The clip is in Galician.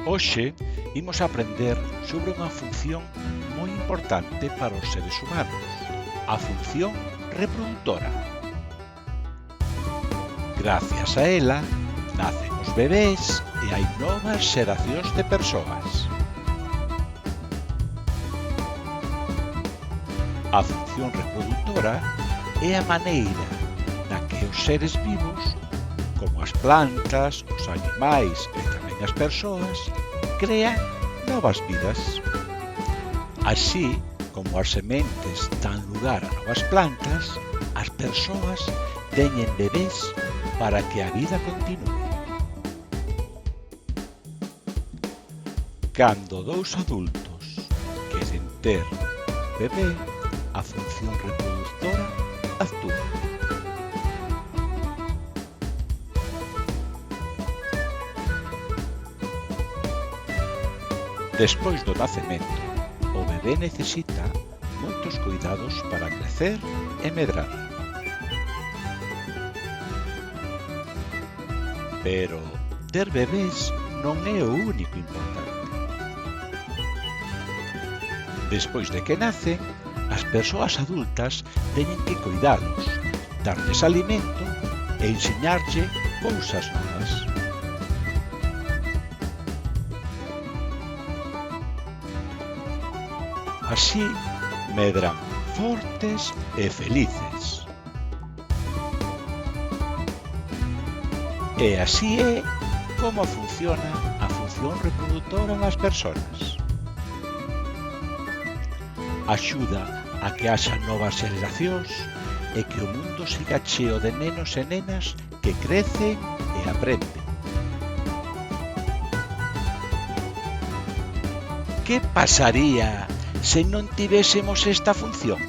Hoxe imos aprender sobre unha función moi importante para os seres humanos, a función reproductora. Gracias a ela, nacen os bebés e hai novas xeracións de persoas. A función reproductora é a maneira na que os seres vivos, como as plantas, os animais e tamén as persoas, crean novas vidas. Así como as sementes dan lugar a novas plantas, as persoas teñen bebés para que a vida continúe. Cando dous adultos queren ter bebé, a función reproductora actúa. Despois do nacemento, o bebé necesita moitos cuidados para crecer e medrar. Pero ter bebés non é o único importante. Despois de que nacen, as persoas adultas teñen que cuidalos, darles alimento e ensiñarlle cousas novas. Así medran fortes e felices. E así é como funciona a función reproductora nas persoas. Axuda a que haxa novas xeracións e que o mundo siga cheo de nenos e nenas que crecen e aprenden. Que pasaría se non tivésemos esta función?